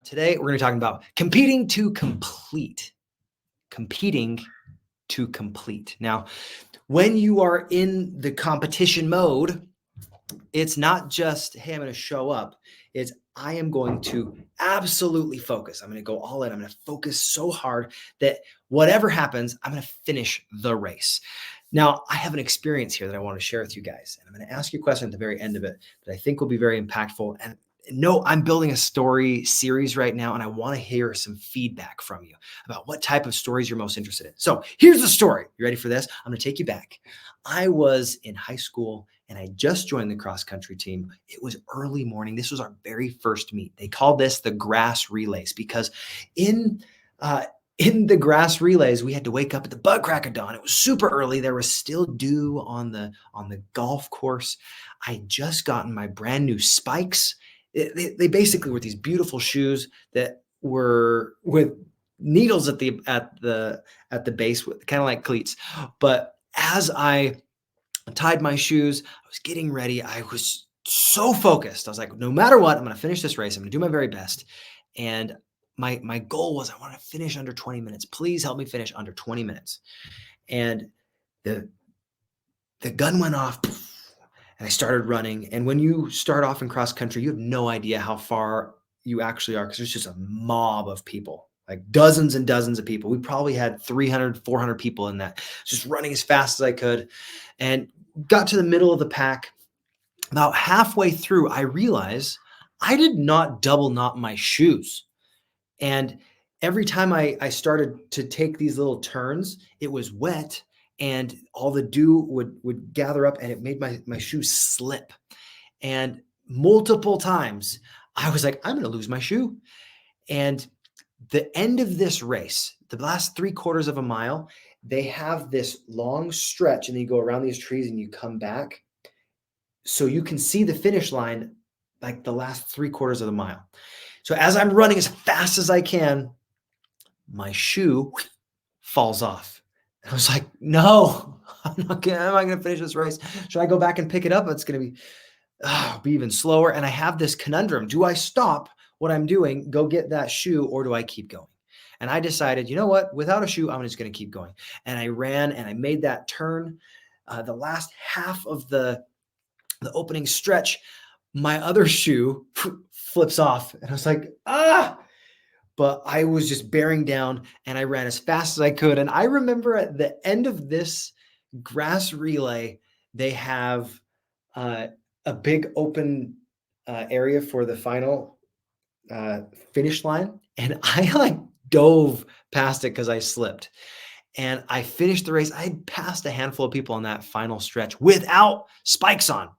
Today, we're going to be talking about competing to complete. Competing to complete. Now, when you are in the competition mode, it's not just, hey, I'm going to show up. It's, I am going to absolutely focus. I'm going to go all in. I'm going to focus so hard that whatever happens, I'm going to finish the race. Now, I have an experience here that I want to share with you guys. And I'm going to ask you a question at the very end of it that I think will be very impactful. And no, I'm building a story series right now, and I want to hear some feedback from you about what type of stories you're most interested in. So here's the story. You ready for this? I'm going to take you back. I was in high school, and I just joined the cross-country team. It was early morning. This was our very first meet. They called this the grass relays because in the grass relays, we had to wake up at the butt crack of dawn. It was super early. There was still dew on the golf course. I had just gotten my brand new spikes. They basically were these beautiful shoes that were with needles at the base, kind of like cleats. But as I tied my shoes, I was getting ready. I was so focused. I was like, no matter what, I'm going to finish this race. I'm going to do my very best. And my goal was I want to finish under 20 minutes. Please help me finish under 20 minutes. And the gun went off. And I started running. And when you start off in cross country, you have no idea how far you actually are because there's just a mob of people, like dozens and dozens of people. We probably had 300, 400 people in that, just running as fast as I could, and got to the middle of the pack. About halfway through, I realized I did not double knot my shoes. And every time I started to take these little turns, it was wet. And all the dew would gather up and it made my shoes slip. And multiple times I was like, I'm going to lose my shoe. And the end of this race, the last 3/4 of a mile, they have this long stretch and then you go around these trees and you come back. So you can see the finish line, like the last 3/4 of the mile. So as I'm running as fast as I can, my shoe falls off. I was like, no, I'm not going to finish this race. Should I go back and pick it up? It's going to be even slower. And I have this conundrum. Do I stop what I'm doing, go get that shoe, or do I keep going? And I decided, you know what? Without a shoe, I'm just going to keep going. And I ran and I made that turn. The last half of the opening stretch, my other shoe flips off. And I was like, but I was just bearing down and I ran as fast as I could. And I remember at the end of this grass relay, they have a big open area for the final finish line. And I like dove past it because I slipped. And I finished the race. I had passed a handful of people on that final stretch without spikes on.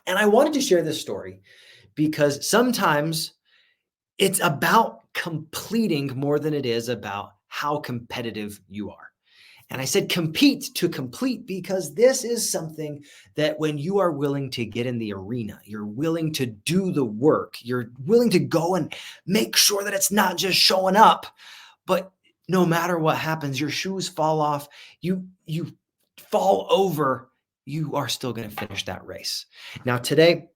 And I wanted to share this story because sometimes it's about completing more than it is about how competitive you are. And I said compete to complete because this is something that when you are willing to get in the arena, you're willing to do the work, you're willing to go and make sure that it's not just showing up, but no matter what happens, your shoes fall off, you fall over, you are still going to finish that race. Now today,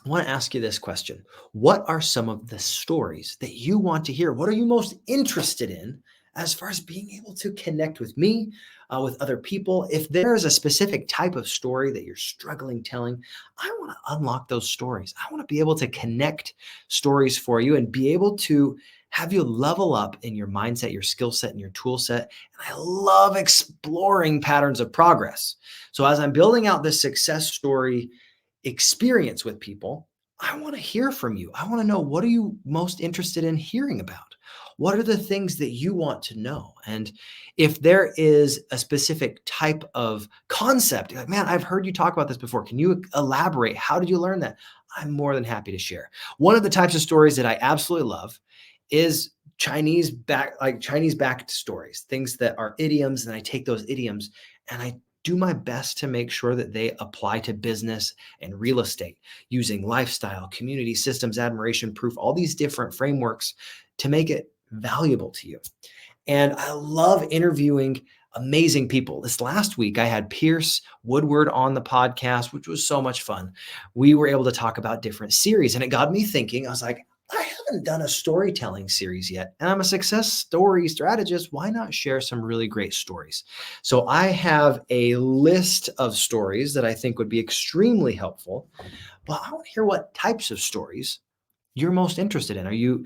I want to ask you this question. What are some of the stories that you want to hear? What are you most interested in as far as being able to connect with me, with other people? If there is a specific type of story that you're struggling telling, I want to unlock those stories. I want to be able to connect stories for you and be able to have you level up in your mindset, your skill set, and your tool set. And I love exploring patterns of progress. So as I'm building out this success story experience with people, I want to hear from you. I want to know, what are you most interested in hearing about? What are the things that you want to know? And if there is a specific type of concept, like, man, I've heard you talk about this before. Can you elaborate? How did you learn that? I'm more than happy to share. One of the types of stories that I absolutely love is Chinese backed stories, things that are idioms. And I take those idioms and I do my best to make sure that they apply to business and real estate using lifestyle, community, systems, admiration, proof, all these different frameworks to make it valuable to you. And I love interviewing amazing people. This last week, I had Pierce Woodward on the podcast, which was so much fun. We were able to talk about different series and it got me thinking. I was like, I have haven't done a storytelling series yet, and I'm a success story strategist, why not share some really great stories? So I have a list of stories that I think would be extremely helpful, but I want to hear what types of stories you're most interested in. Are you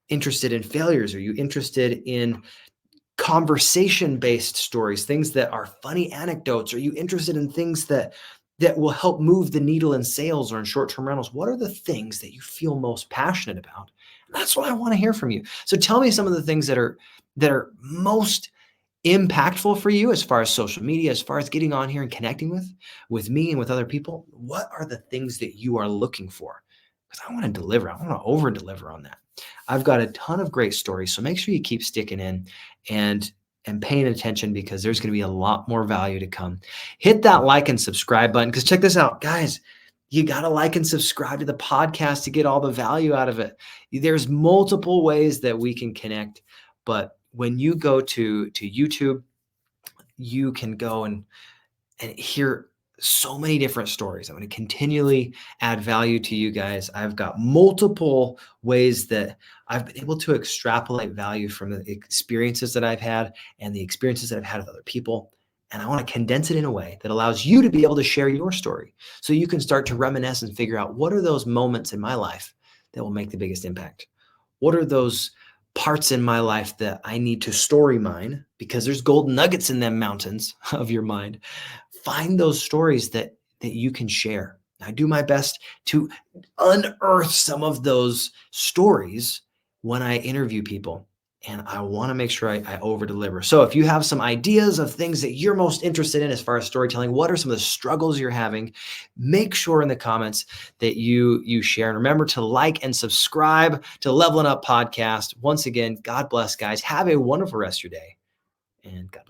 interested in failures? Are you interested in conversation-based stories, things that are funny anecdotes? Are you interested in things that will help move the needle in sales or in short-term rentals? What are the things that you feel most passionate about? That's what I want to hear from you. So tell me some of the things that are most impactful for you as far as social media, as far as getting on here and connecting with me and with other people. What are the things that you are looking for? Because I want to deliver. I want to over deliver on that. I've got a ton of great stories, so make sure you keep sticking in and paying attention, because there's going to be a lot more value to come. Hit that like and subscribe button, because check this out, guys. You got to like and subscribe to the podcast to get all the value out of it. There's multiple ways that we can connect, but when you go to YouTube, you can go and hear so many different stories. I'm going to continually add value to you guys. I've got multiple ways that I've been able to extrapolate value from the experiences that I've had and the experiences that I've had with other people. And I want to condense it in a way that allows you to be able to share your story, so you can start to reminisce and figure out, what are those moments in my life that will make the biggest impact? What are those parts in my life that I need to story mine, because there's golden nuggets in them mountains of your mind? Find those stories that you can share. I do my best to unearth some of those stories when I interview people, and I want to make sure I over deliver. So if you have some ideas of things that you're most interested in as far as storytelling, what are some of the struggles you're having, make sure in the comments that you share. And remember to like and subscribe to Levelin Up podcast. Once again, God bless, guys. Have a wonderful rest of your day, and God bless.